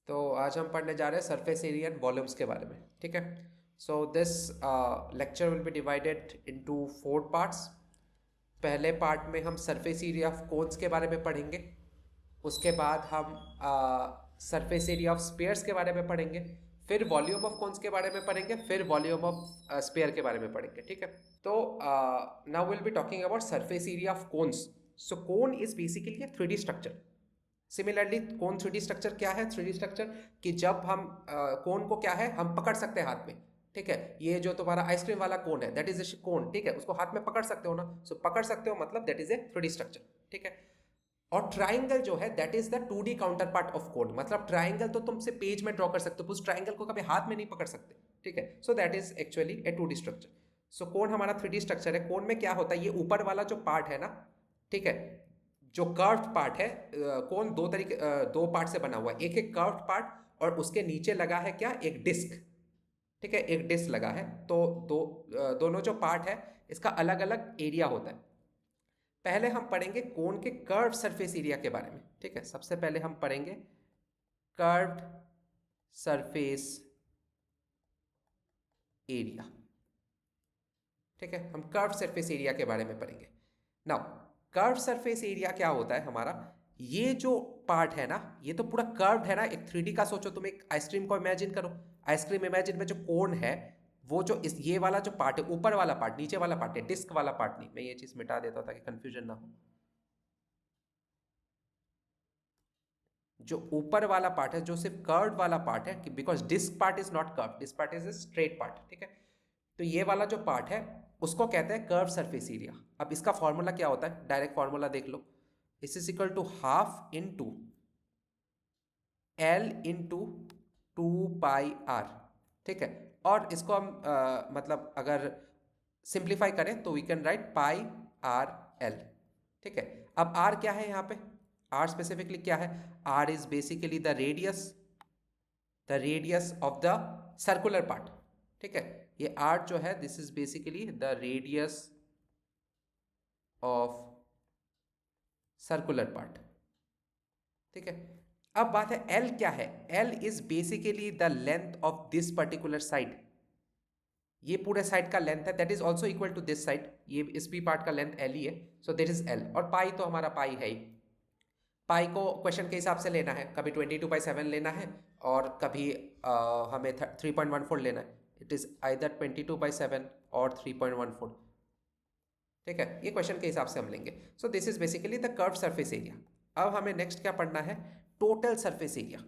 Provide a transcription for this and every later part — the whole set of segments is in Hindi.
तो आज हम पढ़ने जा रहे हैं सरफेस एरिया एंड वॉल्यूम्स के बारे में। ठीक है, so this lecture will be divided into 4 parts. पहले पार्ट में हम सरफेस एरिया ऑफ कोन्स के बारे में पढ़ेंगे। उसके बाद हम सरफेस एरिया ऑफ स्पेयर्स के बारे में पढ़ेंगे। फिर वॉल्यूम ऑफ कोन्स के बारे में पढ़ेंगे। फिर वॉल्यूम ऑफ स्पेयर के बारे में पढ़ेंगे। ठीक है, तो now will be talking about surface area of cones. So cone is basically A 3D structure. Similarly cone 3D structure क्या है? 3D स्ट्रक्चर कि जब हम कोन को क्या है, हम पकड़ सकते हैं हाथ में। ठीक है, ये जो तुम्हारा आइसक्रीम वाला कोन है दैट इज ए कोन। ठीक है, उसको हाथ में पकड़ सकते हो ना, सो पकड़ सकते हो मतलब that is a 3D structure. ठीक है, और ट्राइंगल जो है that is the 2D counter part of cone. मतलब ट्राइंगल तो तुमसे पेज में ड्रॉ कर सकते हो, उस ट्राइंगल को कभी हाथ में नहीं पकड़ सकते। ठीक है, so that is actually a 2D structure. So cone हमारा 3D स्ट्रक्चर है। कोन में क्या होता है, ये ऊपर वाला जो पार्ट है ना, ठीक है, जो कर्व्ड पार्ट है, कोन दो पार्ट से बना हुआ है। एक कर्व्ड पार्ट और उसके नीचे लगा है क्या, एक डिस्क। ठीक है, एक डिस्क लगा है। तो दोनों जो पार्ट है इसका अलग अलग एरिया होता है। पहले हम पढ़ेंगे कोन के कर्व सरफेस एरिया के बारे में। ठीक है, सबसे पहले हम पढ़ेंगे कर्व्ड सरफेस एरिया। ठीक है, हम कर्व सरफेस एरिया के बारे में पढ़ेंगे। नाउ कर्व सरफेस एरिया क्या होता है हमारा, ये जो पार्ट है ना, ये तो पूरा कर्व्ड है ना। एक 3D का सोचो, तुम एक आइसक्रीम को इमेजिन करो। आइसक्रीम इमेजिन में जो कोन है, वो जो इस ये वाला जो पार्ट है, ऊपर वाला पार्ट, नीचे वाला पार्ट है, डिस्क वाला पार्ट नहीं। मैं ये चीज मिटा देता हूं ताकि कंफ्यूजन ना हो। जो ऊपर वाला पार्ट है, जो सिर्फ कर्व वाला पार्ट है, because disc part is not curve, disc part is a straight part. ठीक है, तो ये वाला जो पार्ट है उसको कहते हैं कर्व सरफेस एरिया। अब इसका फॉर्मूला क्या होता है, डायरेक्ट फॉर्मूला देख लो। इस is equal to half into l into 2 pi r. ठीक है, और इसको हम मतलब अगर सिंप्लीफाई करें तो we can write pi are l. ठीक है, अब आर क्या है यहाँ पे, आर स्पेसिफिकली क्या है, r is basically the radius of the circular part. ठीक है, ये आर जो है this is basically the radius of circular part. ठीक है, अब बात है एल क्या है। L is basically the length of this particular side. ये पूरे साइड का लेंथ है, that is also equal to this side. ये इस भी पार्ट का लेंथ एल ही है, सो दिस इज एल। और पाई तो हमारा पाई है ही। पाई को क्वेश्चन के हिसाब से लेना है, कभी 22/7 लेना है और कभी हमें 3.14 लेना है। इट इज आइदर 22/7 और 3.14। ठीक है, ये क्वेश्चन के हिसाब से हम लेंगे। So this is basically the curve surface area. अब हमें नेक्स्ट क्या पढ़ना है, टोटल सरफेस एरिया।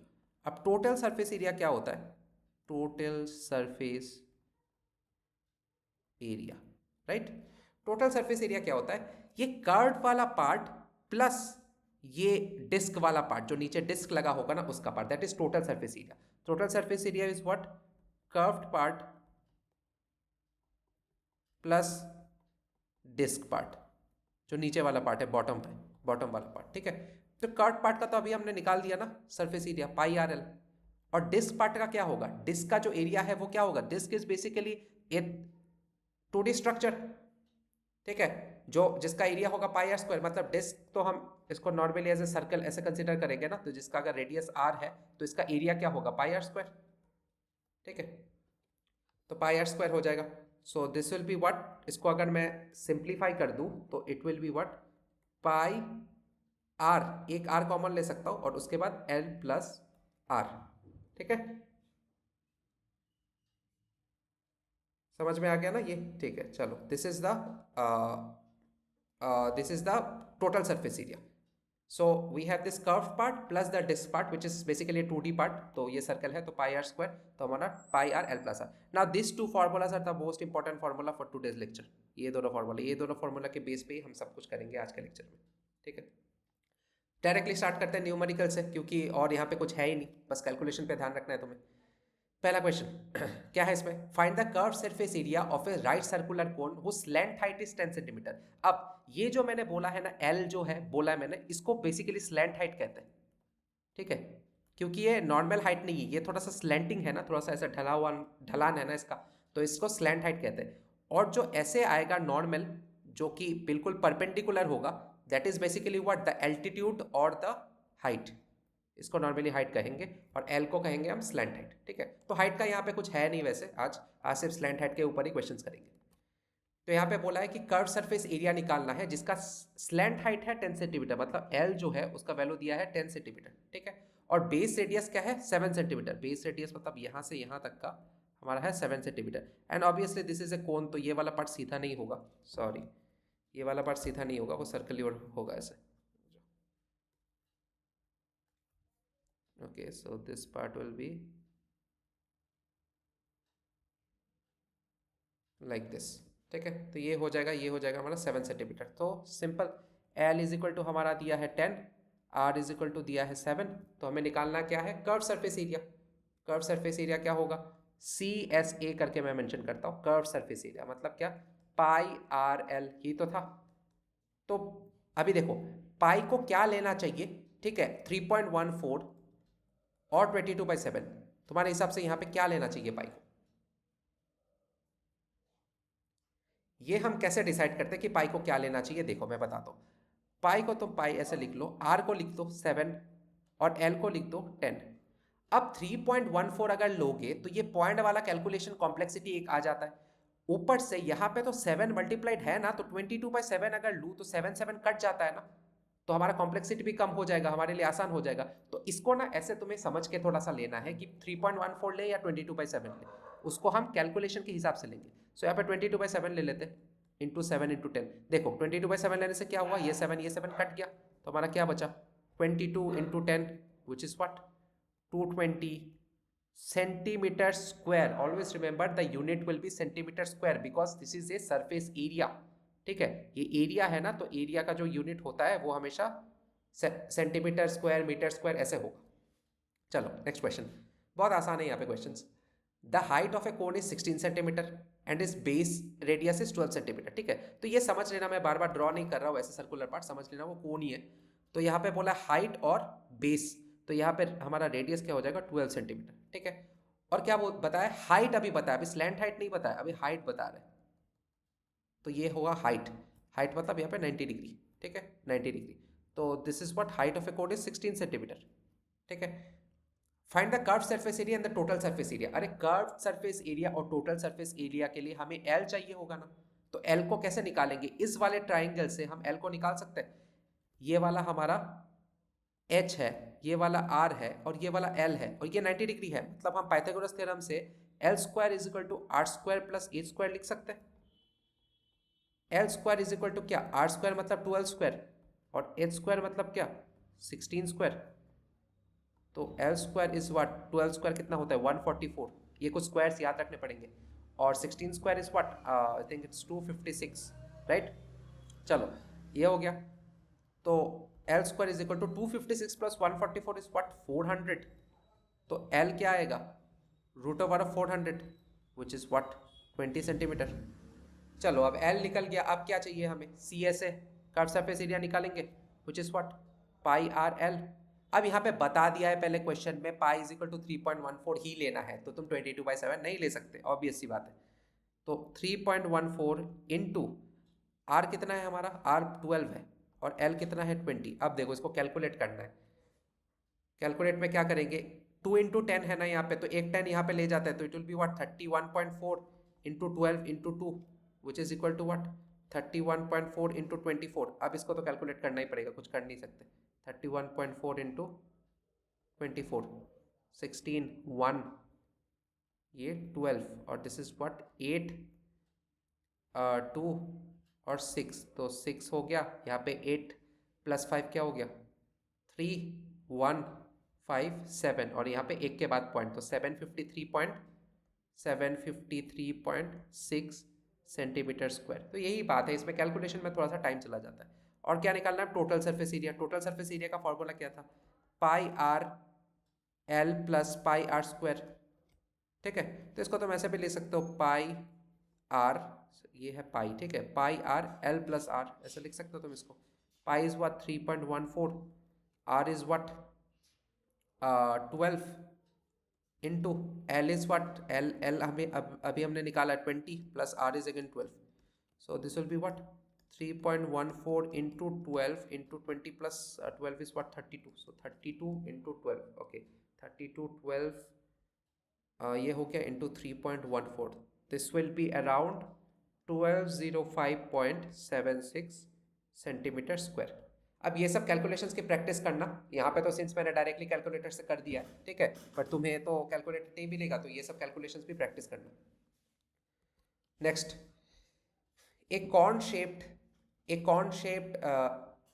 अब टोटल सरफेस एरिया क्या होता है, total surface area, right. Total surface area क्या होता है, ये कर्व वाला पार्ट प्लस ये डिस्क वाला पार्ट, जो नीचे डिस्क लगा होगा ना उसका part, that is total surface area. Total surface area is what, curved part plus disc part, जो नीचे वाला पार्ट है, बॉटम पे, बॉटम वाला पार्ट। ठीक है, तो कर्व पार्ट का तो अभी हमने निकाल दिया ना surface area pi R L. और डिस्क पार्ट का क्या होगा, डिस्क का जो एरिया है वो क्या होगा, disc is basically a 2D स्ट्रक्चर। ठीक है, जो जिसका एरिया होगा पाई आर स्क्वायर। मतलब डिस्क तो हम इसको नॉर्मली एज ए सर्कल ऐसे कंसिडर करेंगे ना, तो जिसका अगर रेडियस आर है तो इसका एरिया क्या होगा, पाई आर स्क्वायर। ठीक है, तो पाई आर स्क्वायर हो जाएगा। So this will be what, इसको अगर मैं सिंप्लीफाई कर दूं तो it will be what, pi r, एक आर कॉमन ले सकता हूं और उसके बाद एल प्लस आर। ठीक है, समझ में आ गया ना ये। ठीक है, चलो this is the total surface area. So we have this curve part plus the disc part which is basically 2D part. तो ये सर्कल है तो पाई आर स्क्वायर, तो हमारा pi R L plus R. Now this two formulas are the most important formula for today's lecture. ये दोनों फॉर्मूला के बेस पे ही हम सब कुछ करेंगे आज के लेक्चर में। ठीक है, डायरेक्टली स्टार्ट करते हैं न्यूमेरिकल से, क्योंकि और यहाँ पे कुछ है ही नहीं, बस कैलकुलेशन पे ध्यान रखना है तुम्हें। पहला क्वेश्चन क्या है इसमें, find the curve surface area of a right circular cone whose slant height is 10 centimetre. अब ये जो मैंने बोला है ना, एल जो है बोला है मैंने, इसको बेसिकली स्लैंट हाइट कहते हैं। ठीक है, क्योंकि ये नॉर्मल हाइट नहीं है, ये थोड़ा सा स्लैंटिंग है ना, थोड़ा सा ऐसा ढला हुआ ढलान है ना इसका, तो इसको स्लैंट हाइट कहते हैं। और जो ऐसे आएगा नॉर्मल, जो कि बिल्कुल परपेंडिकुलर होगा, that is basically what, the altitude और द हाइट। इसको नॉर्मली हाइट कहेंगे और एल को कहेंगे हम स्लैंट हाइट, ठीक है। तो हाइट का यहाँ पे कुछ है नहीं वैसे, आज सिर्फ स्लैंट हाइट के ऊपर ही क्वेश्चंस करेंगे। तो यहाँ पे बोला है कि कर्व सरफेस एरिया निकालना है जिसका स्लैंट हाइट है 10 सेंटीमीटर, मतलब एल जो है उसका वैल्यू दिया है 10 सेंटीमीटर, ठीक है। और बेस रेडियस क्या है 7 सेंटीमीटर, बेस रेडियस मतलब यहाँ से यहाँ तक का हमारा है 7 centimetre. And obviously this is a cone, तो ये वाला पार्ट सीधा नहीं होगा, सॉरी ये वाला पार्ट सीधा नहीं होगा, वो सर्कुलर होगा ऐसे। Okay, so this part will be like this, ठीक है। तो ये हो जाएगा हमारा 7 सेंटीमीटर। तो simple, l is equal to हमारा दिया है 10, आर इज इक्वल टू दिया है 7, तो हमें निकालना क्या है curve surface area. Curve surface area क्या होगा, सी एस ए करके मैं मेंशन करता हूँ। कर्व सरफेस एरिया मतलब क्या, पाई आर एल, ही तो था। तो अभी देखो पाई को क्या लेना चाहिए, ठीक है, 3.14 और 22/7, तुम्हारे हिसाब से यहाँ पे क्या लेना चाहिए पाई को? ये हम कैसे डिसाइड करते हैं कि पाई को क्या लेना चाहिए, देखो मैं बताता हूँ। पाई को तुम पाई ऐसे लिख लो, आर को लिख दो 7 और एल को लिख दो 10। अब 3.14 अगर लोगे तो ये पॉइंट वाला कैलकुलेशन कॉम्प्लेक्सिटी एक आ जाता है। ऊपर से यहाँ पे तो 7 मल्टीप्लाइड है ना, तो 22/7 अगर लूँ तो 7 7 कट जाता है ना, तो हमारा कॉम्प्लेक्सिटी भी कम हो जाएगा, हमारे लिए आसान हो जाएगा। तो इसको ना ऐसे तुम्हें समझ के थोड़ा सा लेना है कि 3.14 ले या 22/7 ले, उसको हम कैलकुलेशन के हिसाब से लेंगे। सो यहाँ पे 22/7 ले लेते, इंटू 7 इंटू 10। देखो 22/7 लेने से क्या हुआ, ये 7 कट गया, तो हमारा क्या बचा 22 into 10 which is what 220 centimetre square. Always remember the unit will be centimetre square because this is a surface area, ठीक है। ये एरिया है ना, तो एरिया का जो यूनिट होता है वो हमेशा सेंटीमीटर स्क्वायर, मीटर स्क्वायर ऐसे होगा। चलो नेक्स्ट क्वेश्चन, बहुत आसान है यहाँ पे question. The height of A cone is 16 centimetre and is base radius is 12 centimetre, ठीक है। तो ये समझ लेना, मैं बार बार ड्रॉ नहीं कर रहा हूँ ऐसे सर्कुलर पार्ट, समझ लेना वो कोन ही है। तो यहाँ पे बोला हाइट और बेस, तो यहाँ पे हमारा रेडियस क्या हो जाएगा 12 सेंटीमीटर, ठीक है। और क्या वो बताया, हाइट अभी बताया, अभी स्लैंट हाइट नहीं बताया, अभी हाइट बता रहे हैं। तो ये होगा हाइट, हाइट मतलब यहाँ पे 90 डिग्री, ठीक है 90 डिग्री। तो this is what height of A cone is 16 centimetre, ठीक है। Find the curve surface area and the total surface area. अरे कर्व सरफेस एरिया और टोटल सरफेस एरिया के लिए हमें एल चाहिए होगा ना, तो एल को कैसे निकालेंगे, इस वाले ट्राइंगल से हम एल को निकाल सकते हैं। ये वाला हमारा एच है, ये वाला आर है और ये वाला एल है और ये 90 डिग्री है, मतलब हम पाइथागोरस थ्योरम से l square is equal to r square plus a square लिख सकते हैं। L square is equal to क्या, आर स्क्वायर मतलब 12 स्क्वायर और एच स्क्वायर मतलब क्या 16 स्क्वायर। तो L square is what 12 square कितना होता है 144, ये कुछ स्क्वायर्स याद रखने पड़ेंगे। और 16 square is what I think it's 256, right. चलो ये हो गया। तो L square is equal to 256 plus 144 is what 400। तो एल क्या आएगा root over of 400 which is what 20 centimetre. चलो अब एल निकल गया, अब क्या चाहिए हमें, C S A curve surface area निकालेंगे which is what pi are L. अब यहाँ पे बता दिया है पहले क्वेश्चन में पाई इज इक्वल टू 3.14 ही लेना है, तो तुम 22/7 नहीं ले सकते, ऑब्वियस सी बात है। तो 3.14 इंटू आर कितना है हमारा, आर 12 है और एल कितना है 20। अब देखो इसको कैलकुलेट करना है, कैलकुलेट में क्या करेंगे 2 इंटू 10 है ना यहाँ पे, तो एक 10 यहाँ पे ले जाता है, तो it will be what 31.4 into 12 into 2 which is equal to what 31.4 into 24। अब इसको तो कैलकुलेट करना ही पड़ेगा, कुछ कर नहीं सकते। 31.4 इंटू 24 16 1 ये 12 और दिस इज व्हाट 8 2 और 6, तो 6 हो गया यहाँ पे 8 प्लस 5 क्या हो गया 3 1 5 7 और यहाँ पे एक के बाद पॉइंट, तो 753.6 सेंटीमीटर स्क्वायर। तो यही बात है, इसमें कैलकुलेशन में थोड़ा सा टाइम चला जाता है। और क्या निकालना है total surface area, total surface area का फॉर्मूला क्या था pi R L plus pi are square, ठीक है। तो इसको तुम ऐसे भी ले सकते हो पाई आर, ये है पाई, ठीक है, pi R L plus r ऐसे लिख सकते हो तुम इसको। Pi is what 3.14, r is what 12 into l is what l हमें अभी हमने निकाला 20 plus r is again 12, so this will be what 3.14 into 12 into 20 plus 12 is what, 32. So 32 into 12, okay, 32 12 ये हो गया into 3.14. This will be around 1205.76 centimetre square. अब ये सब कैलकुलेशंस की प्रैक्टिस करना. यहाँ पे तो सिंस मैंने डायरेक्टली कैलकुलेटर से कर दिया, ठीक है, पर तुम्हें तो कैलकुलेटर नहीं मिलेगा, तो ये सब कैलकुलेशंस भी प्रैक्टिस करना. Next, a corn shaped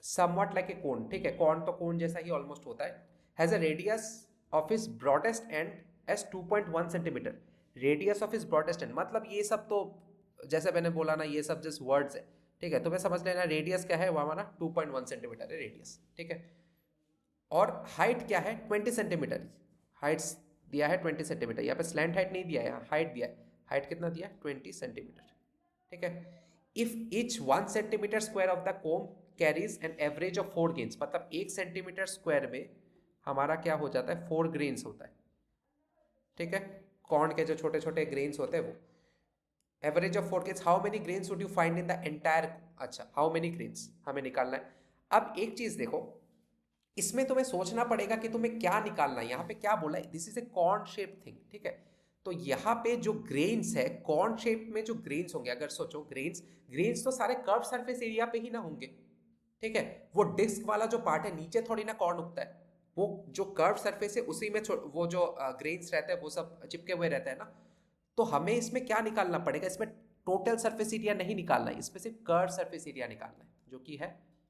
something like a cone, ठीक है, कॉर्न तो कोन जैसा ही ऑलमोस्ट होता है, has a radius of its broadest end as 2.1 centimetre. Radius of its broadest end मतलब ये सब तो जैसे मैंने बोला ना, ये सब जस्ट वर्ड्स है, ठीक है, तो मैं समझ लेना रेडियस क्या है, वो हमारा 2.1 सेंटीमीटर है रेडियस, ठीक है. और हाइट क्या है, 20 सेंटीमीटर. हाइट्स दिया है 20 सेंटीमीटर. यहाँ पे स्लैंट हाइट नहीं दिया है, यहाँ हाइट दिया है. हाइट कितना दिया है, 20 सेंटीमीटर, ठीक है. If each 1 centimetre square of the cone carries an average of 4 grains, मतलब 1 सेंटीमीटर स्क्वायर में हमारा क्या हो जाता है, 4 ग्रेन्स होता है, ठीक है. कॉर्न के जो छोटे छोटे ग्रेन्स होते हैं वो. Average of 4 grains, how many grains would you find in the entire. अच्छा, हाउ मेनी ग्रेन्स हमें निकालना है. अब एक चीज देखो, इसमें तुम्हें सोचना पड़ेगा कि तुम्हें क्या निकालना है. यहाँ पे क्या बोला है, this is A corn shape thing, ठीक है. तो यहाँ पे जो ग्रेन्स है, कॉर्न शेप में जो ग्रेन्स होंगे, अगर सोचो ग्रेन्स तो सारे कर्व सरफेस एरिया पे ही ना होंगे, ठीक है. वो डिस्क वाला जो पार्ट है नीचे थोड़ी ना कॉर्न उगता है, वो जो कर्व सरफेस है उसी में वो जो ग्रेन्स रहते हैं वो सब चिपके हुए रहते हैं ना. तो हमें इसमें क्या निकालना पड़ेगा, इसमें टोटल सरफेस एरिया नहीं निकालना है, इसमें सिर्फ कर्व सरफेस एरिया निकालना है, जो कि है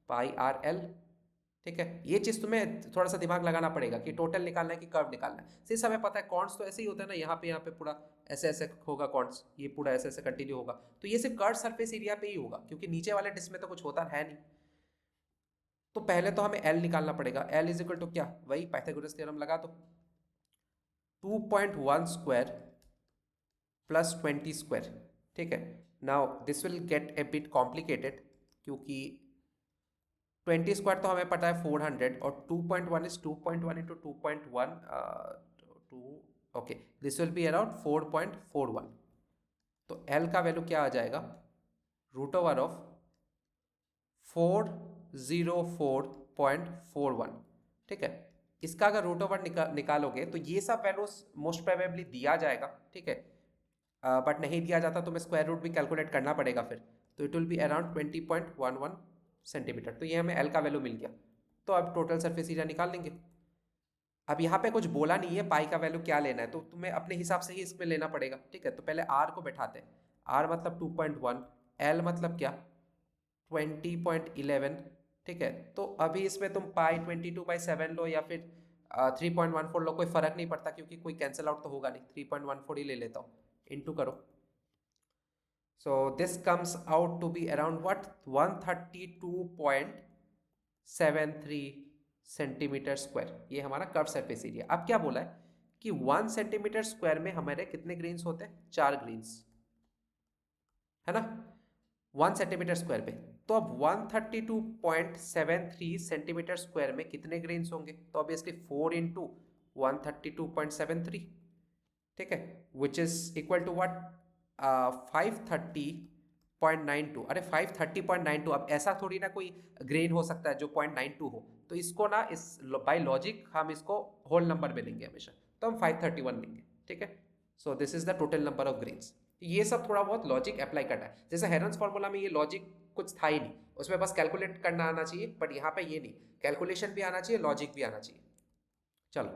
पाई आर एल, ठीक है. ये चीज तुम्हें थोड़ा सा दिमाग लगाना पड़ेगा कि टोटल निकालना है कि कर्व निकालना है. सिर्फ हमें पता है कॉर्न्स तो ऐसे ही होता है ना, यहाँ पे पूरा ऐसे ऐसे होगा कॉर्न्स, ये पूरा ऐसे ऐसे कंटिन्यू होगा, तो ये सिर्फ कर्व सरफेस एरिया पे ही होगा, क्योंकि नीचे वाले डिस्क में तो कुछ होता है नहीं. तो पहले तो हमें एल निकालना पड़ेगा. एल इज इक्वल टू क्या, वही पाइथागोरस थ्योरम लगा दो. 2.1 स्क्वायर प्लस 20 स्क्वायर, ठीक है. Now this will get A bit complicated, क्योंकि 20 स्क्वायर तो हमें पता है 400 और 2.1 is 2.1 into 2.1 2, okay, this will be around 4.41. तो एल का वैल्यू क्या आ जाएगा, रूट ओवर ऑफ 404.41, ठीक है. इसका अगर रूट ओवर निकालोगे तो ये सब वैल्यूज मोस्ट प्रोबेबली दिया जाएगा, ठीक है. बट नहीं दिया जाता तो मैं स्क्वायर रूट भी कैलकुलेट करना पड़ेगा फिर, तो it will be around 20.11 centimetre. तो ये हमें एल का वैल्यू मिल गया. तो अब टोटल सरफेस एरिया निकाल लेंगे. अब यहाँ पे कुछ बोला नहीं है पाई का वैल्यू क्या लेना है, तो तुम्हें अपने हिसाब से ही इसमें लेना पड़ेगा, ठीक है. तो पहले आर को बैठाते हैं. आर मतलब 2.1, एल मतलब क्या 20.11, ठीक है. तो अभी इसमें तुम पाई 22/7 लो या फिर 3.14 लो, कोई फर्क नहीं पड़ता, क्योंकि कोई कैंसिल आउट तो होगा नहीं. 3.14 ही ले लेता हूँ, इंटू करो. So this comes out to be around what 132.73 centimetre square. ये हमारा कर्व सरफेस एरिया. अब क्या बोला है कि 1 सेंटीमीटर स्क्वायर में हमारे कितने ग्रेन्स होते हैं, 4 ग्रेन्स, है ना, 1 सेंटीमीटर स्क्वायर पे. तो अब 132.73 सेंटीमीटर स्क्वायर में कितने ग्रेन्स होंगे, तो ऑब्वियसली 4 इंटू 132.73, ठीक है, which is equal to what 530.92. अरे 530.92, अब ऐसा थोड़ी ना कोई ग्रेन हो सकता है जो 0.92 हो, तो इसको ना इस बाय लॉजिक हम इसको होल नंबर में लेंगे हमेशा, तो हम 531 लेंगे, ठीक है. So this is the total number of grains. ये सब थोड़ा बहुत लॉजिक अप्लाई करना है. जैसे हेरन्स फॉर्मूला में ये लॉजिक कुछ था ही नहीं, उसमें बस कैलकुलेट करना आना चाहिए, बट यहाँ पे ये नहीं, कैलकुलेशन भी आना चाहिए, लॉजिक भी आना चाहिए. चलो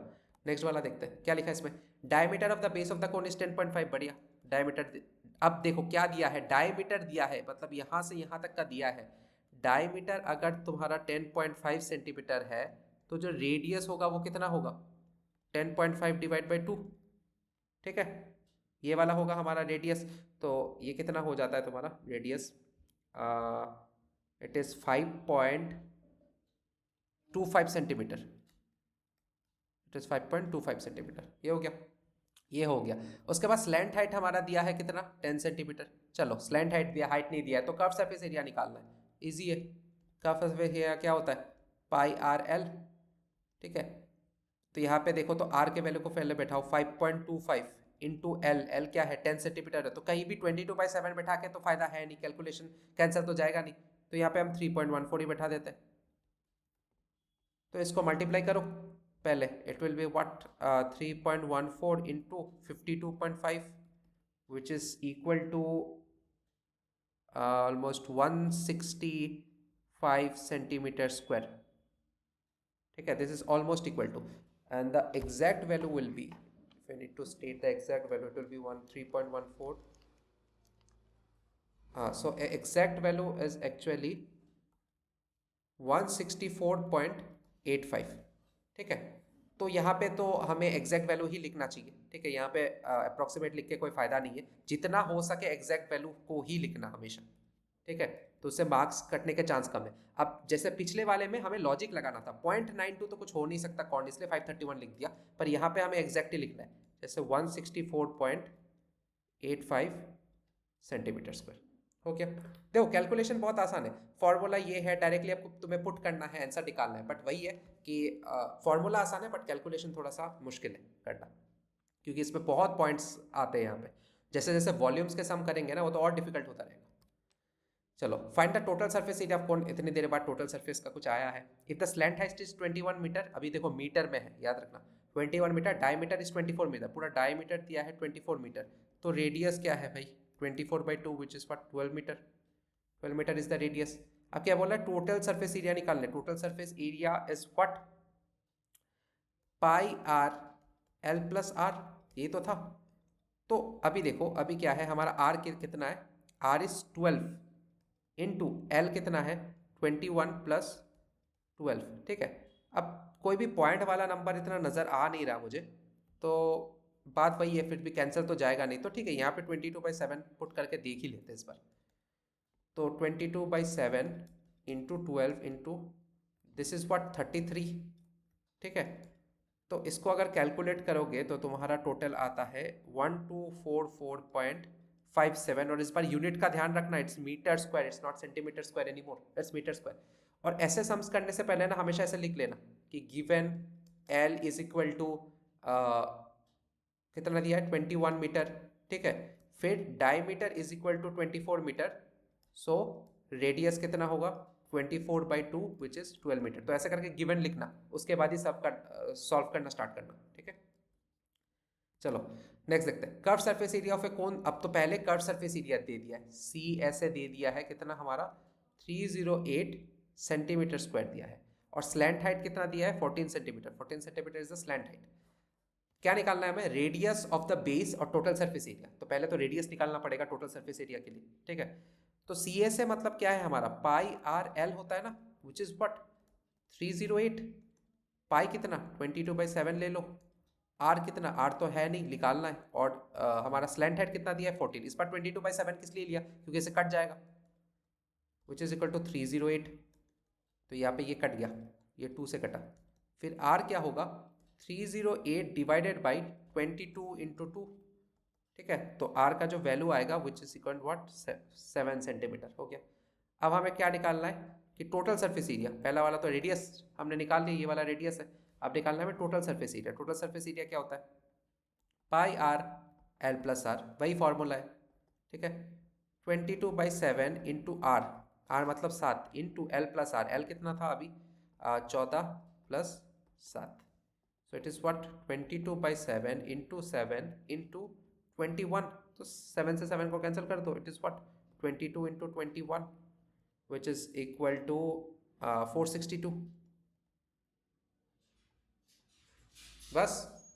नेक्स्ट वाला देखते हैं क्या लिखा है इसमें. Diameter of the base of the cone is 10.5. बढ़िया. डायमीटर, अब देखो क्या दिया है, डायमीटर दिया है, मतलब यहाँ से यहाँ तक का दिया है. डायमीटर अगर तुम्हारा 10.5 सेंटीमीटर है, तो जो रेडियस होगा वो कितना होगा, 10.5 डिवाइड बाई 2, ठीक है. ये वाला होगा हमारा रेडियस. तो ये कितना हो जाता है तुम्हारा radius, it is 5.25 centimetre. It is 5.25 centimetre. ये हो गया, ये हो गया. उसके बाद स्लैंट हाइट हमारा दिया है कितना, 10 सेंटीमीटर. चलो स्लैंट हाइट दिया, हाइट नहीं दिया है, तो कर्व सरफेस एरिया निकालना है. इजी है. कर्व सरफेस एरिया क्या होता है, पाई आर एल, ठीक है. तो यहाँ पे देखो, तो आर के वैल्यू को पहले बैठाओ, 5.25 इंटू एल. एल क्या है, 10 सेंटीमीटर है, तो कहीं भी 22/7 बैठा के तो फायदा है नहीं, कैलकुलेशन कैंसिल तो जाएगा नहीं, तो यहाँ पे हम 3.14 ही बैठा देते हैं। तो इसको मल्टीप्लाई करो पहले, it will be what 3.14 into 52.5 which is equal to almost 165 centimetre square. ठीक है, this is almost equal to, and the exact value will be, if I need to state the exact value, it will be 3.14. So exact value is actually 164.85. ठीक है, तो यहाँ पे तो हमें एग्जैक्ट वैल्यू ही लिखना चाहिए। ठीक है, यहाँ पे अप्रोक्सीमेट लिख के कोई फायदा नहीं है, जितना हो सके एग्जैक्ट वैल्यू को ही लिखना हमेशा। ठीक है, तो उससे मार्क्स कटने के चांस कम है। अब जैसे पिछले वाले में हमें लॉजिक लगाना था, 0.92 तो कुछ हो नहीं सकता कौन, इसलिए 531 लिख दिया, पर यहाँ पे हमें एग्जैक्ट ही लिखना है, जैसे 164.85 सेंटीमीटर स्क्वायर। हो गया। देखो कैलकुलेशन बहुत आसान है, फॉर्मूला ये है, डायरेक्टली आपको तुम्हें पुट करना है, आंसर निकालना है, बट वही है कि फॉर्मूला आसान है बट कैलकुलेशन थोड़ा सा मुश्किल है करना, क्योंकि इसमें बहुत पॉइंट्स आते हैं यहाँ पे। जैसे जैसे वॉल्यूम्स के सम करेंगे ना, वो तो और डिफिकल्ट होता रहेगा। चलो, find the total surface area of cone. इतनी देर बाद टोटल सरफेस का कुछ आया है। If the slant height is 21 metre, अभी देखो मीटर में है, याद रखना 21 मीटर, डायमीटर इज 24 मीटर, पूरा डायमीटर दिया है 24 मीटर, तो रेडियस क्या है भाई 24/2 which is what 12 metre. 12 metre is the radius. अब क्या बोला है, टोटल सरफेस एरिया निकालने, total surface area is what pi R L plus r, ये तो था। तो अभी देखो, अभी क्या है हमारा आर कितना है, आर इज 12 इंटू एल कितना है 21 प्लस 12। ठीक है, अब कोई भी पॉइंट वाला नंबर इतना नज़र आ नहीं रहा मुझे, तो बात वही है, फिर भी कैंसिल तो जाएगा नहीं, तो ठीक है यहाँ पे 22/7 पुट करके देख ही लेते हैं इस बार। तो 22/7 into 12 into this is what 33। ठीक है, तो इसको अगर कैलकुलेट करोगे तो तुम्हारा टोटल आता है 1244.57, और इस बार यूनिट का ध्यान रखना, it's metre square, it's not centimetre square anymore, it's metre square. और ऐसे सम्स करने से पहले ना हमेशा ऐसे लिख लेना कि given l is equal to कितना दिया है 21 मीटर। ठीक है, फिर diameter is equal to 24 metre, so radius कितना होगा 24/2 विच इज 12 मीटर। तो ऐसे करके गिवन लिखना, उसके बाद ही सब का सॉल्व करना स्टार्ट करना। ठीक है, चलो नेक्स्ट देखते हैं। कर्व सरफेस एरिया ऑफ ए कोन। अब तो पहले कर्व सरफेस एरिया दे दिया है, सी ऐसे दे दिया है, कितना हमारा 308 सेंटीमीटर स्क्वायर दिया है, और स्लैंट हाइट कितना दिया है 14 centimetre. 14 centimetre is the slant height. क्या निकालना है हमें, रेडियस ऑफ द बेस और टोटल सरफेस एरिया। तो पहले तो रेडियस निकालना पड़ेगा टोटल सरफेस एरिया के लिए। ठीक है, तो सी ए से मतलब क्या है हमारा पाई आर एल होता है ना, विच इज व्हाट 308। पाई कितना 22/7 ले लो, आर कितना, आर तो है नहीं, निकालना है, और हमारा स्लैंट हाइट कितना दिया है 14। इस बार 22/7 किस लिए लिया, क्योंकि इसे कट जाएगा, विच इज इक्वल टू 308। तो यहाँ पे ये कट गया, ये 2 से कटा, फिर आर क्या होगा 308 डिवाइडेड बाई 22 इंटू 2। ठीक है, तो आर का जो वैल्यू आएगा विच इज इक्वल व्हाट 7 सेंटीमीटर। हो गया। अब हमें क्या निकालना है कि टोटल सरफेस एरिया, पहला वाला तो रेडियस हमने निकाल लिया, ये वाला रेडियस है, अब निकालना है हमें total surface area. Total surface area क्या होता है pi R L plus r, वही फॉर्मूला है। ठीक है, 22/7 इंटू आर, आर मतलब 7, into l plus r, l कितना था अभी 14 plus 7, so it is what 22/7 into 7 into 21। तो 7 से 7 को कैंसिल कर दो, it is what 22 into 21 which is equal to 462। बस,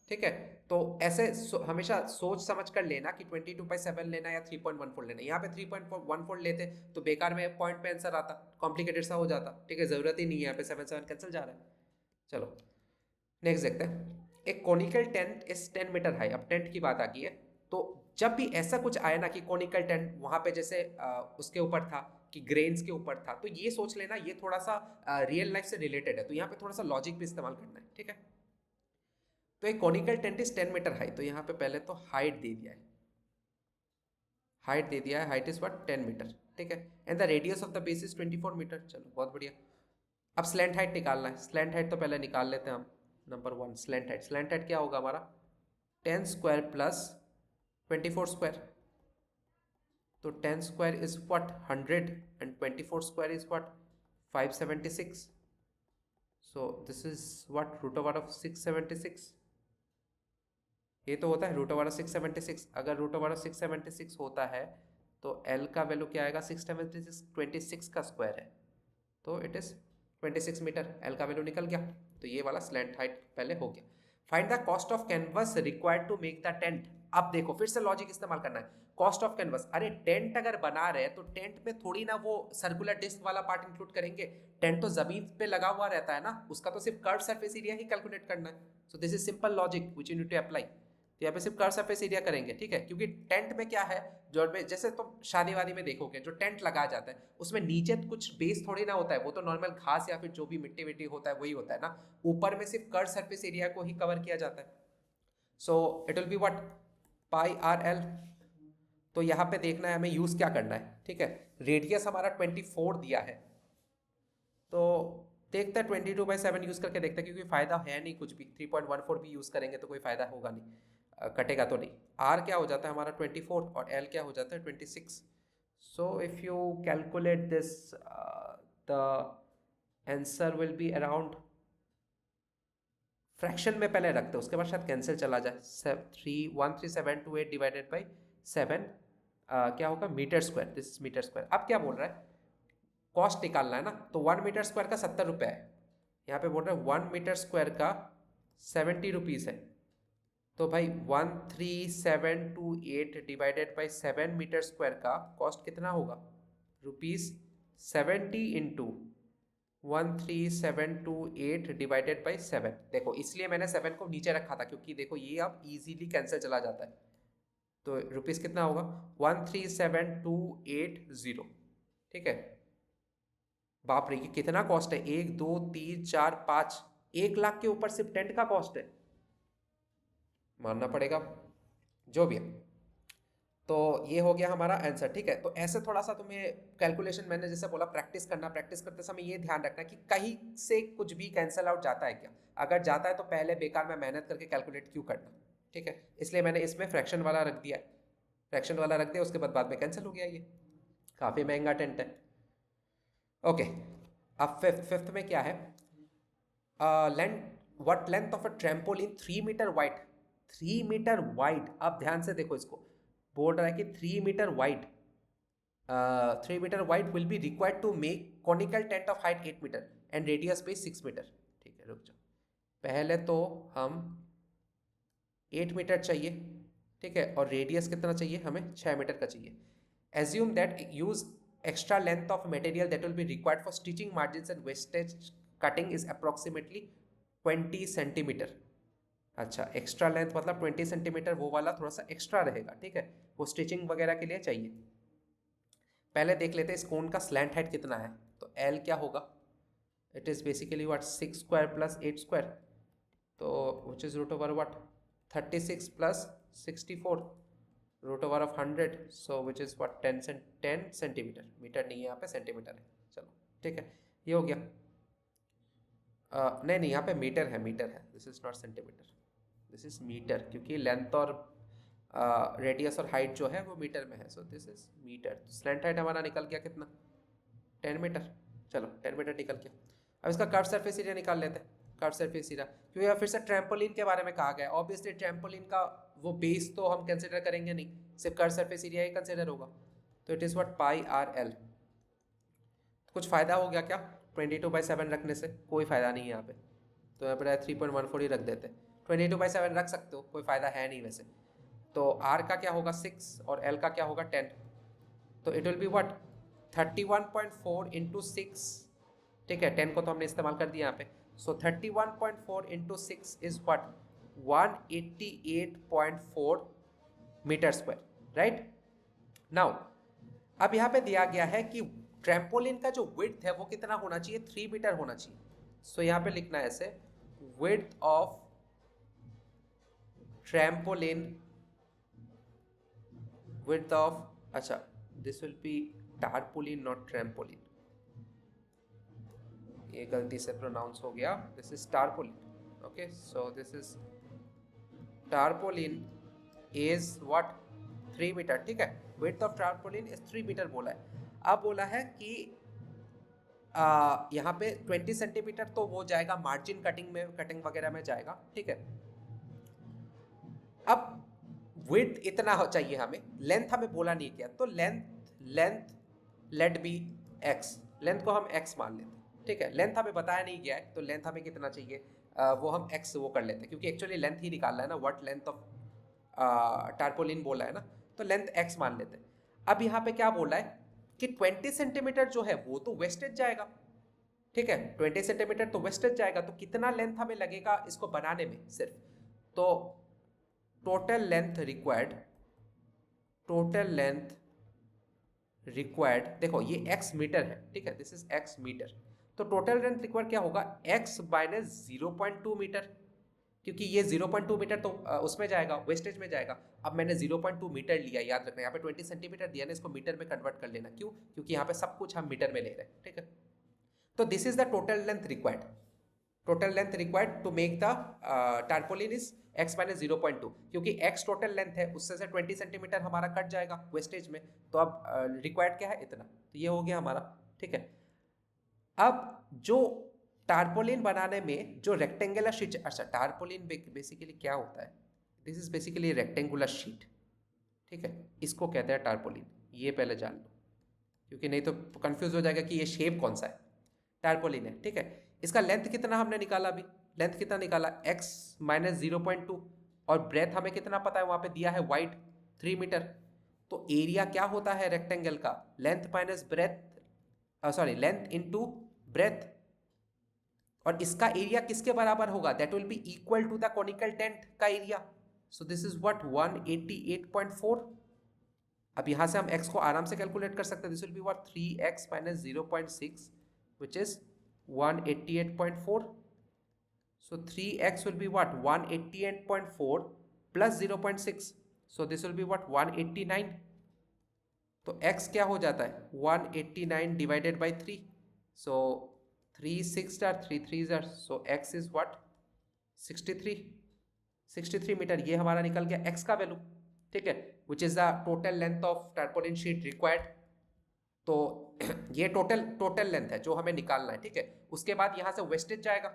ठीक है, तो ऐसे हमेशा सोच समझ कर लेना कि 22/7 लेना या 3.14 लेना। यहाँ पे 3.14 लेते तो बेकार में पॉइंट पे आंसर आता, कॉम्प्लिकेटेड सा हो जाता। ठीक है, जरूरत ही नहीं है, यहाँ पे 7 कैंसिल जा रहा है। चलो नेक्स्ट देखते हैं। एक conical tent is 10 metre high. अब टेंट की बात आ गई है, तो जब भी ऐसा कुछ आए ना कि कोनिकल टेंट, वहां पे जैसे उसके ऊपर था कि ग्रेन्स के ऊपर था, तो ये सोच लेना ये थोड़ा सा रियल लाइफ से रिलेटेड है, तो यहाँ पे थोड़ा सा लॉजिक भी इस्तेमाल करना है। ठीक है, तो एक conical tent is 10 metre high, तो यहाँ पे पहले तो हाइट दे दिया है, हाइट दे दिया है, हाइट इज व्हाट 10 मीटर। ठीक है, and the radius of the base is 24 metre. चलो बहुत बढ़िया। अब स्लैंट हाइट निकालना है। स्लैंट हाइट तो पहले निकाल लेते हैं हम। Number 1 slant height. Slant height क्या होगा हमारा 10 स्क्वायर प्लस 24 स्क्वायर। तो 10 square is what 100 and 24 square is what 576. So this is what root over of 676. ये तो होता है रूट ओवर ऑफ 676. अगर रूट ओवर ऑफ 676 होता है तो एल का वैल्यू क्या आएगा 676 26 का स्क्वायर है तो इट इज 26 मीटर. एल का वैल्यू निकल गया. तो ये वाला स्लैंट हाइट पहले हो गया. Find the cost of canvas required to make the tent. अब देखो फिर से लॉजिक इस्तेमाल करना है. कॉस्ट ऑफ कैनवस, अरे टेंट अगर बना रहे हैं तो टेंट में थोड़ी ना वो सर्कुलर डिस्क वाला पार्ट इंक्लूड करेंगे. टेंट तो जमीन पे लगा हुआ रहता है ना, उसका तो सिर्फ कर्व सरफेस एरिया ही कैलकुलेट करना है. So this is simple logic which you need to apply. तो यहाँ पे सिर्फ कर्व सरफेस एरिया करेंगे, ठीक है, क्योंकि टेंट में क्या है जो जैसे तुम शादी वादी में देखोगे जो टेंट लगाया जाता है उसमें नीचे कुछ बेस थोड़ी ना होता है, वो तो नॉर्मल घास या फिर जो भी मिट्टी विट्टी होता है वही होता है ना. ऊपर में सिर्फ कर्व सरफेस एरिया को ही कवर किया जाता है. So it will be what pi are L. तो यहाँ पे देखना है हमें यूज क्या करना है, ठीक है. रेडियस हमारा 24 दिया है तो देखते हैं 22/7 यूज करके देखते हैं, क्योंकि फायदा है नहीं कुछ भी. 3.14 भी यूज करेंगे तो कोई फायदा होगा नहीं, कटेगा तो नहीं. आर क्या हो जाता है हमारा 24 और एल क्या हो जाता है 26. So if you calculate this the answer will be around, fraction में पहले रखते हैं उसके बाद शायद कैंसिल चला जाए. 13728 डिवाइडेड बाई 7 क्या होगा metre square. This is metre square. अब क्या बोल रहा है कॉस्ट निकालना है ना, तो 1 मीटर स्क्वायर का 70 रुपये है. यहाँ पे बोल रहे हैं 1 मीटर स्क्वायर का 70 रुपीज़ है. तो भाई 13728 डिवाइडेड बाई 7 मीटर स्क्वायर का कॉस्ट कितना होगा ₹70 इंटू 13728 डिवाइडेड बाई 7. देखो इसलिए मैंने 7 को नीचे रखा था क्योंकि देखो ये अब इजीली कैंसिल चला जाता है. तो रुपीस कितना होगा 137,280. ठीक है. बाप रे ये कितना कॉस्ट है, 1 2 3 4 5, 1 लाख के ऊपर सिर्फ टेंट का कॉस्ट है. मानना पड़ेगा जो भी है. तो ये हो गया हमारा आंसर. ठीक है. तो ऐसे थोड़ा सा तुम्हें कैलकुलेशन मैंने जैसे बोला प्रैक्टिस करना, प्रैक्टिस करते समय ये ध्यान रखना कि कहीं से कुछ भी कैंसिल आउट जाता है क्या. अगर जाता है तो पहले बेकार में मेहनत करके कैलकुलेट क्यों करना. ठीक है. इसलिए मैंने इसमें फ्रैक्शन वाला रख दिया है, फ्रैक्शन वाला रख दिया, उसके बाद में कैंसिल हो गया. ये काफ़ी महंगा टेंट है. ओके. अब फिफ्थ में क्या है, what length of a trampoline 3 metre wide. 3 metre wide. अब ध्यान से देखो, इसको बोल रहा है कि 3 metre wide, 3 metre wide will be required to make conical tent of height 8 metre and radius पे 6 मीटर. ठीक है, रुक जाओ. पहले तो हम 8 मीटर चाहिए, ठीक है, और रेडियस कितना चाहिए हमें 6 मीटर का चाहिए. Assume that use extra length of material that will be required for stitching margins and wastage cutting is approximately 20 centimetre. अच्छा, एक्स्ट्रा लेंथ मतलब 20 सेंटीमीटर, वो वाला थोड़ा सा एक्स्ट्रा रहेगा. ठीक है, वो स्टिचिंग वगैरह के लिए चाहिए. पहले देख लेते हैं इस कोन का स्लैंट हाइट कितना है. तो एल क्या होगा, it is basically what 6 square plus 8 square, तो which is root over what 36 plus 64 root over of 100, so which is what 10 centimetre. Metre नहीं है यहाँ पे, सेंटीमीटर है. चलो ठीक है, ये हो गया. नहीं यहाँ पे मीटर है, मीटर है. This is not centimetre, this is metre, क्योंकि लेंथ और रेडियस और हाइट जो है वो मीटर में है. So this is metre. Slant height हमारा निकल गया कितना 10 मीटर. चलो 10 मीटर निकल गया. अब इसका कर्व सरफेस एरिया निकाल लेते हैं. कर्व सरफेस एरिया, क्योंकि फिर से ट्रैम्पोलिन के बारे में कहा गया. ऑब्वियसली ट्रैम्पोलिन का वो बेस तो हम कंसिडर करेंगे नहीं, सिर्फ कर्व सरफेस एरिया ही कंसिडर होगा. तो it is what pi R L. कुछ फ़ायदा हो गया क्या 22/7 रखने से? कोई फ़ायदा नहीं है यहाँ पे. तो यहाँ पर 3.14 ही रख देते. 22/7 रख सकते हो, कोई फ़ायदा है नहीं वैसे. तो आर का क्या होगा 6 और एल का क्या होगा 10. तो it will be what 31.4 into 6. ठीक है, 10 को तो हमने इस्तेमाल कर दिया यहाँ पे. So 31.4 into 6 is what 188.4 metre square. Right now अब यहाँ पे दिया गया है कि ट्रैम्पोलिन का जो विड्थ है वो कितना होना चाहिए 3 मीटर होना चाहिए. सो यहाँ पे लिखना है ऐसे, width of trampoline, width of, अच्छा this will be tarpaulin not trampoline, ये गलती से प्रोनाउंस हो गया. this is tarpaulin. okay, so this is tarpaulin is what 3 metre. ठीक है, width of tarpaulin is 3 metre बोला है। अब बोला है कि यहाँ पे 20 सेंटीमीटर तो वो जाएगा मार्जिन कटिंग में, कटिंग वगैरह में जाएगा, ठीक है। अब विड्थ इतना हो चाहिए हमें, लेंथ हमें बोला नहीं किया, तो length let be x, length को हम एक्स मान लेते हैं, ठीक है। लेंथ हमें बताया नहीं गया है, तो लेंथ हमें कितना चाहिए वो हम एक्स वो कर लेते हैं, क्योंकि एक्चुअली लेंथ ही निकालना है ना, व्हाट लेंथ ऑफ टारपोलिन बोला है ना, तो लेंथ एक्स मान लेते हैं। अब यहाँ पे क्या बोला है कि 20 सेंटीमीटर जो है वो तो वेस्टेज जाएगा, ठीक है, 20 सेंटीमीटर तो वेस्टेज जाएगा, तो कितना लेंथ हमें लगेगा इसको बनाने में सिर्फ, तो टोटल लेंथ रिक्वायर्ड, देखो ये x मीटर है, ठीक है, दिस इज x मीटर, तो टोटल लेंथ रिक्वायर्ड क्या होगा x माइनस 0.2 मीटर, क्योंकि ये 0.2 मीटर तो उसमें जाएगा, वेस्टेज में जाएगा। अब मैंने 0.2 मीटर लिया, याद रखना, यहाँ पे 20 सेंटीमीटर दिया ना, इसको मीटर में कन्वर्ट कर लेना, क्यों, क्योंकि यहाँ पे सब कुछ हम मीटर में ले रहे हैं, ठीक है। तो this is the total length required to make the tarpaulin is x minus 0.2, क्योंकि x टोटल लेंथ है, उससे से 20 सेंटीमीटर हमारा कट जाएगा वेस्टेज में, तो अब रिक्वायर्ड क्या है इतना, तो ये हो गया हमारा, ठीक है। अब जो टारपोलिन बनाने में जो रेक्टेंगुलर शीट, अच्छा टारपोलिन बेसिकली क्या होता है, this is basically rectangular sheet, ठीक है, इसको कहते हैं टारपोलिन, ये पहले जान लो, क्योंकि नहीं तो कंफ्यूज हो जाएगा कि ये शेप कौन सा है, टारपोलिन है, ठीक है। इसका लेंथ कितना हमने निकाला, अभी लेंथ कितना निकाला x माइनस 0.2, और ब्रेथ हमें कितना पता है, वहां पे दिया है वाइड 3 मीटर, तो एरिया क्या होता है रेक्टेंगल का, length minus breadth, sorry length into breadth, और इसका एरिया किसके बराबर होगा, that will be equal to the conical tent का area, so this is what 188.4। अब यहां से हम x को आराम से कैलकुलेट कर सकते हैं, this will be what 3x minus 0.6 which is 188.4, so 3x will be what 188.4 plus 0.6, so this will be what 189, तो x क्या हो जाता है 189 divided by 3, so 3 6 are 3 3s are, so x is what 63 metre, ये हमारा निकल गया x का वैल्यू, ठीक है, which is the total length of tarpaulin sheet required, तो ये टोटल लेंथ है जो हमें निकालना है, ठीक है। उसके बाद यहाँ से वेस्टेज जाएगा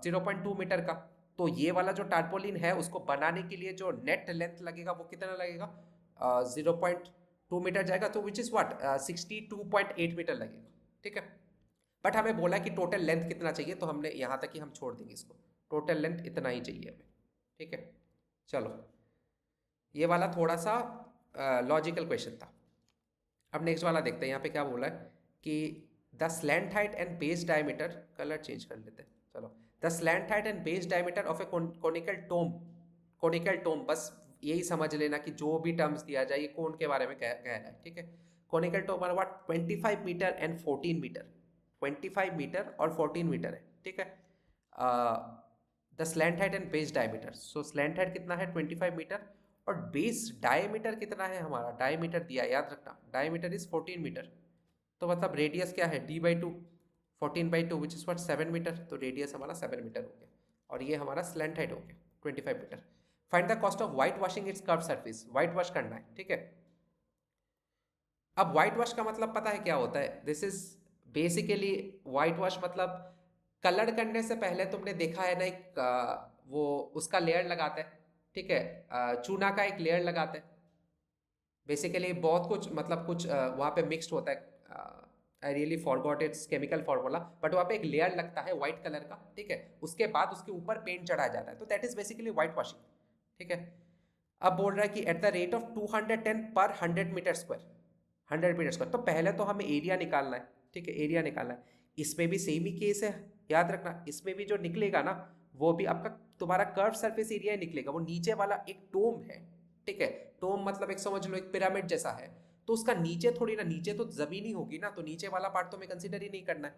0.2 मीटर का, तो ये वाला जो टारपोलिन है उसको बनाने के लिए जो नेट लेंथ लगेगा वो कितना लगेगा 0.2 मीटर जाएगा, तो विच इज व्हाट 62.8 मीटर लगेगा, ठीक है। बट हमें बोला कि टोटल लेंथ कितना चाहिए, तो हमने यहाँ तक ही हम छोड़ देंगे इसको, टोटल लेंथ इतना ही चाहिए हमें, ठीक है। चलो ये वाला थोड़ा सा लॉजिकल क्वेश्चन था। अब नेक्स्ट वाला देखते हैं, यहाँ पे क्या बोला है कि the slant height and base diameter, colour change कर लेते हैं, चलो, the slant height and base diameter of a conical tomb, बस यही समझ लेना कि जो भी टर्म्स दिया जाए ये कोन के बारे में कह रहा है, ठीक है। Conical tomb what 25 metre and 14 metre, 25 metre और 14 मीटर है, ठीक है। The slant height and base diameter, so slant height कितना है 25 मीटर, और बेस डायमीटर कितना है हमारा, डायमीटर दिया, याद रखना डायमीटर इज 14 मीटर, तो मतलब रेडियस क्या है d/2, 14/2 which is what 7 metre, तो रेडियस हमारा 7 मीटर हो गया, और ये हमारा स्लैंट हाइट हो गया 25 metre. Find the cost of white washing its curve surface, white wash करना है, ठीक है। अब व्हाइट वॉश का मतलब पता है क्या होता है, this is basically white wash मतलब कलर करने से पहले तुमने देखा है ना एक वो उसका लेयर लगाते हैं, ठीक है, चूना का एक लेयर लगाते हैं, बेसिकली बहुत कुछ मतलब कुछ वहाँ पे मिक्सड होता है, I really forgot it's chemical formula, but वहाँ पे एक लेयर लगता है व्हाइट कलर का, ठीक है, उसके बाद उसके ऊपर पेंट चढ़ाया जाता है, तो that is basically white washing, ठीक है। अब बोल रहा है कि एट द रेट ऑफ 210 पर 100 मीटर स्क्वायर, 100 मीटर स्क्वायर, तो पहले तो हमें एरिया निकालना है, ठीक है, एरिया निकालना है। इसमें भी सेम ही केस है, याद रखना, इसमें भी जो निकलेगा ना वो भी आपका तुम्हारा कर्व सरफेस एरिया ही निकलेगा, वो नीचे वाला एक टोम है, ठीक है, टोम मतलब एक समझ लो एक पिरामिड जैसा है, तो उसका नीचे थोड़ी ना, नीचे तो जमीन ही होगी ना, तो नीचे वाला पार्ट तो हमें कंसिडर ही नहीं करना है,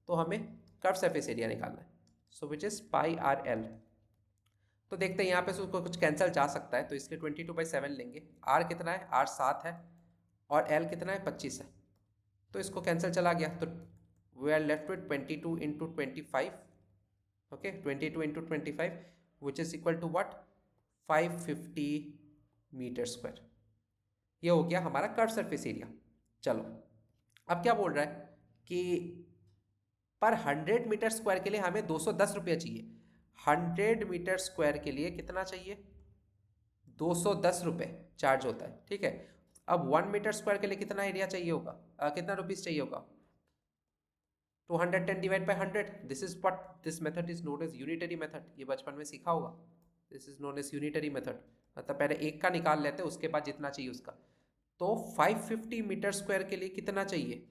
तो हमें कर्व सरफेस एरिया निकालना है, so which is pi are L. तो देखते हैं यहाँ पे उसको कुछ कैंसिल जा सकता है, तो इसके 22/7 लेंगे, आर कितना है, आर 7 है, और एल कितना है 25 है, तो इसको कैंसिल चला गया, तो we are left with 22 into 25, okay, 22 into 25 which is equal to what 550 metre square, ये हो गया हमारा कर्व सरफेस एरिया। चलो अब क्या बोल रहा है कि पर 100 मीटर स्क्वायर के लिए हमें 210 रुपया चाहिए। 100 मीटर स्क्वायर के लिए कितना चाहिए? 210 रुपये चार्ज होता है, ठीक है। अब 1 मीटर स्क्वायर के लिए कितना एरिया चाहिए होगा, कितना रुपीस चाहिए होगा? 210 divide by 100। This is what this method is known as unitary method. ये बचपन में सीखा होगा। This is known as unitary method. मतलब पहले एक का निकाल लेते हैं, उसके बाद जितना चाहिए उसका। तो 550 मीटर स्क्वायर के लिए कितना चाहिए?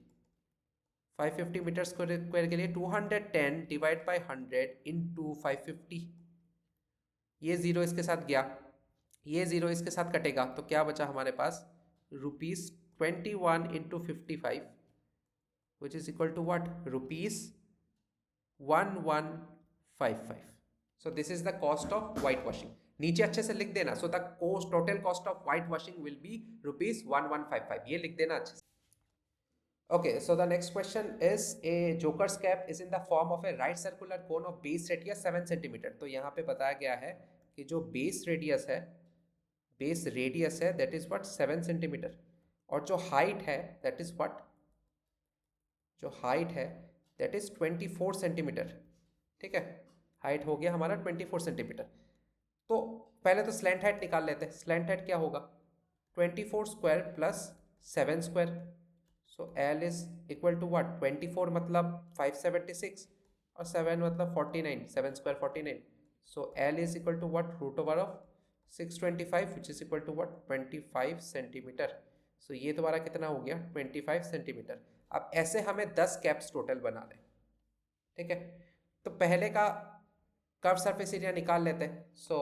550 मीटर स्क्वायर के लिए 210 डिवाइड बाई 100 इंटू 550। ये जीरो इसके साथ गया, ये जीरो इसके साथ कटेगा, तो क्या बचा हमारे पास? ₹21 into 55 which is equal to what? ₹1155। So this is the cost of white washing. नीचे अच्छे से लिख देना। सो the cost, total cost of white washing will be ₹1155। ये लिख देना अच्छे से। Okay, so the next question is a joker's cap is in the form of a right circular cone of base radius 7 centimetre. तो यहाँ पे बताया गया है कि जो बेस रेडियस है दैट इज व्हाट 7 सेंटीमीटर, और जो हाइट है दैट इज व्हाट, जो हाइट है दैट इज 24 सेंटीमीटर। ठीक है, हाइट हो गया हमारा 24 सेंटीमीटर। तो पहले तो स्लैंट हाइट निकाल लेते हैं। स्लैंट हाइट क्या होगा? 24 square plus 7 square. So L is equal to what? 24 मतलब 576 और 7 मतलब 49, 7 square 49। So L is equal to what? Root over of 625 which is equal to what? 25 centimetre. सो ये तुम्हारा कितना हो गया? 25 सेंटीमीटर। अब ऐसे हमें 10 कैप्स टोटल बनाने, ठीक है। तो पहले का कर्व सरफेस एरिया निकाल लेते हैं। सो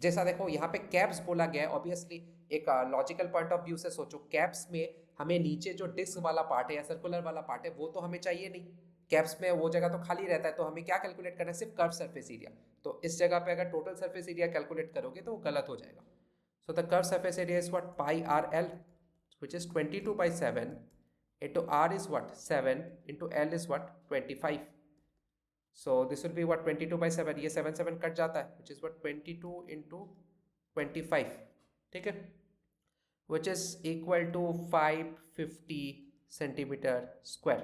जैसा देखो यहाँ पे कैप्स बोला गया है, ऑब्वियसली एक लॉजिकल पॉइंट ऑफ व्यू से सोचो, कैप्स में हमें नीचे जो डिस्क वाला पार्ट है या सर्कुलर वाला पार्ट है वो तो हमें चाहिए नहीं। कैप्स में वो जगह तो खाली रहता है, तो हमें क्या कैलकुलेट करना है? सिर्फ कर्व सरफेस एरिया। तो इस जगह पे अगर टोटल सरफेस एरिया कैलकुलेट करोगे तो वो गलत हो जाएगा। So the curve surface area is what? Pi R L which is 22/7 into r is what? 7 into l is what? 25. So this will be what? 22/7। ये 7 7 कट जाता है which is what? 22 into 25, ठीक है, which is equal to 550 centimetre square.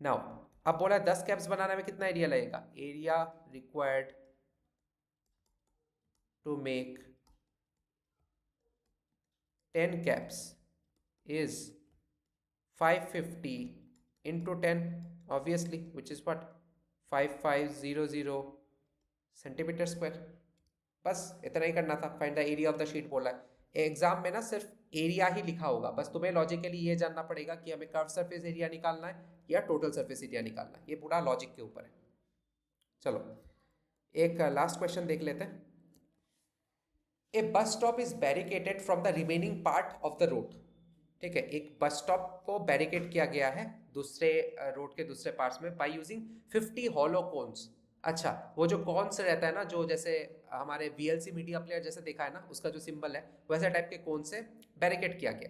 Now अब बोला 10 कैप्स बनाने में कितना एरिया लगेगा? Area required to make 10 caps is 550 into 10 obviously which is what? 5500 centimetre square. बस इतना ही करना था। Find the area of the sheet बोला है। एग्जाम में ना सिर्फ एरिया ही लिखा होगा, बस तुम्हें लॉजिकली ये जानना पड़ेगा कि हमें कर्व सरफेस एरिया निकालना है या टोटल सरफेस एरिया निकालना है। ये पूरा लॉजिक के ऊपर है। चलो एक लास्ट क्वेश्चन देख लेते हैं। A bus stop is barricaded from the remaining part of the road. ठीक है, एक बस स्टॉप को बैरिकेड किया गया है दूसरे रोड के दूसरे पार्ट्स में बाय यूजिंग 50 हॉलो कोन्स। अच्छा, वो जो कॉन्स रहता है ना, जो जैसे हमारे VLC मीडिया प्लेयर जैसे देखा है ना, उसका जो सिंबल है वैसे टाइप के कोन से बैरिकेड किया गया।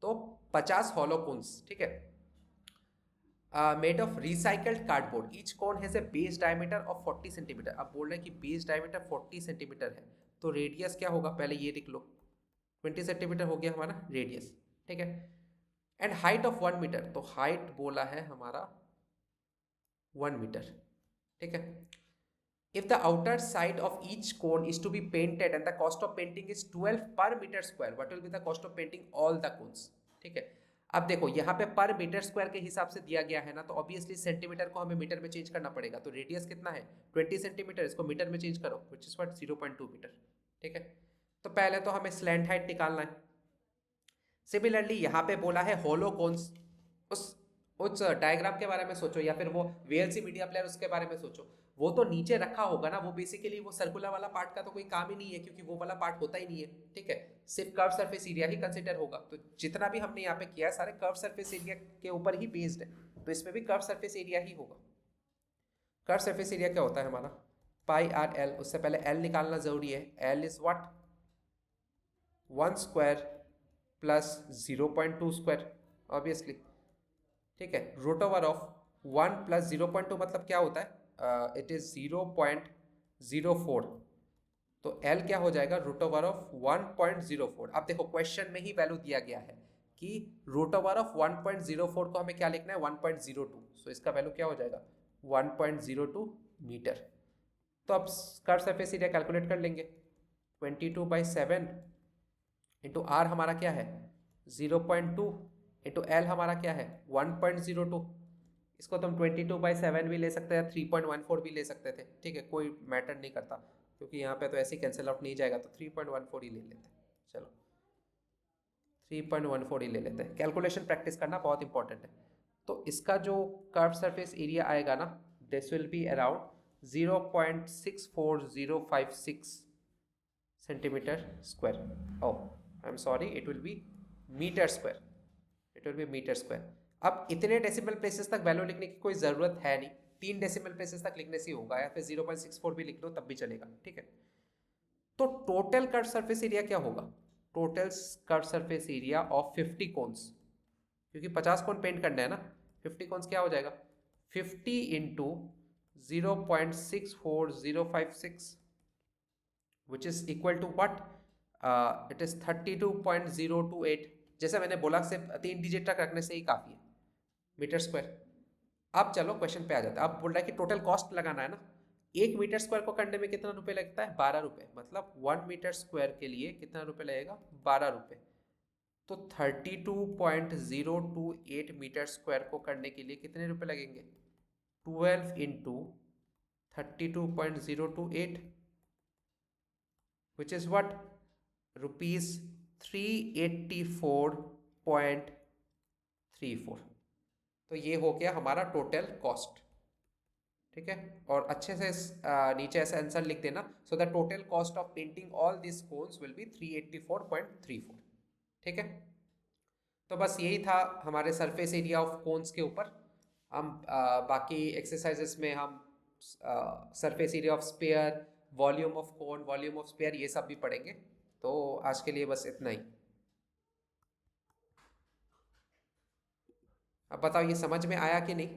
तो 50 हॉलो कोन्स, ठीक है, made of recycled cardboard. Each cone has a base diameter of 40 centimetre. अब बोल रहे हैं कि बेस डायमीटर 40 सेंटीमीटर है, तो रेडियस क्या होगा? पहले ये लिख लो, 20 सेंटीमीटर हो गया हमारा रेडियस, ठीक है। एंड हाइट ऑफ 1 मीटर, तो हाइट बोला है हमारा 1 मीटर, ठीक है। If the outer side of each cone is to be painted and the cost of painting is 12 per metre square, what will be the cost of painting all the cones? ठीक है, अब देखो यहाँ पे पर मीटर स्क्वायर के हिसाब से दिया गया है ना, तो ऑब्वियसली सेंटीमीटर को हमें मीटर में चेंज करना पड़ेगा। तो रेडियस कितना है? 20 सेंटीमीटर, इसको मीटर में चेंज करो विच इज व्हाट? 0.2 मीटर, ठीक है। तो पहले तो हमें स्लैंट हाइट निकालना है। सिमिलरली यहाँ पे बोला है होलो कोन्स। उस डायग्राम के बारे में सोचो, या फिर वो VLC मीडिया प्लेयर उसके बारे में सोचो। वो तो नीचे रखा होगा ना, वो बेसिकली वो सर्कुलर वाला पार्ट का तो कोई काम ही नहीं है, क्योंकि वो वाला पार्ट होता ही नहीं है, ठीक है। सिर्फ कर्व सरफेस एरिया ही कंसिडर होगा। तो जितना भी हमने यहाँ पे किया है सारे कर्व सरफेस एरिया के ऊपर ही बेस्ड है, तो इसमें भी कर्व सरफेस एरिया ही होगा। कर्व सरफेस एरिया क्या होता है हमारा? Pi R L. उससे पहले एल निकालना जरूरी है। L is what? 1 square plus 0.2 square obviously, ठीक है। रूट ओवर ऑफ 1 प्लस 0.2 मतलब क्या होता है? इट इज 0.04, तो L क्या हो जाएगा, रूट ओवर ऑफ 1.04। अब देखो क्वेश्चन में ही वैल्यू दिया गया है कि रूट ओवर ऑफ 1.04 को हमें क्या लिखना है, 1.02। सो इसका वैल्यू क्या हो जाएगा, 1.02 मीटर। तो अब कर्व सरफेस एरिया कैलकुलेट कर लेंगे। 22/7 इंटू आर हमारा क्या है 0.2 इंटू एल हमारा क्या है 1.02। इसको तो हम 22/7 भी ले सकते हैं, 3.14 भी ले सकते थे, ठीक है, कोई मैटर नहीं करता क्योंकि यहाँ पे तो ऐसे ही कैंसिल आउट नहीं जाएगा, तो 3.14 ही ले लेते हैं। चलो 3.14 ही ले लेते हैं। कैलकुलेशन प्रैक्टिस करना बहुत इंपॉर्टेंट है। तो इसका जो कर्व सरफेस एरिया आएगा ना, this will be around 0.64056 centimetre square. Oh I am sorry, it will be metre square, it will be metre square. अब इतने डेसिमल प्लेसेस तक वैल्यू लिखने की कोई ज़रूरत है नहीं, 3 डेसिमल प्लेसेस तक लिखने से ही होगा, या फिर 0.64 भी लिख लो तब भी चलेगा, ठीक है। तो टोटल कर्व सरफेस एरिया क्या होगा, total curve surface area of 50 cones, क्योंकि 50 कोन पेंट करना है ना, 50 कोन्स क्या हो जाएगा 50 into 0.64056 which is equal to what, it is 32.028। जैसे मैंने बोला सिर्फ 3 डिजिट तक रखने से ही काफ़ी है, मीटर स्क्वायर। अब चलो क्वेश्चन पे आ जाता है। अब बोल रहा है कि टोटल कॉस्ट लगाना है ना, 1 मीटर स्क्वायर को करने में कितना रुपए लगता है, 12 रुपये। मतलब 1 मीटर स्क्वायर के लिए कितना रुपए लगेगा, 12 रुपये। तो 32.028 मीटर स्क्वायर को करने के लिए कितने रुपए लगेंगे, 12 into 32.028 which is what, rupees 384.34। तो ये हो गया हमारा टोटल कॉस्ट, ठीक है। और अच्छे से नीचे ऐसा आंसर लिख देना, सो the total cost of painting all this cones will be 384.34, ठीक है। तो बस यही था हमारे सरफेस एरिया ऑफ कोन्स के ऊपर। हम बाकी एक्सरसाइजेस में हम surface area of sphere, volume of cone, volume of sphere, ये सब भी पढ़ेंगे। तो आज के लिए बस इतना ही। अब बताओ ये समझ में आया कि नहीं।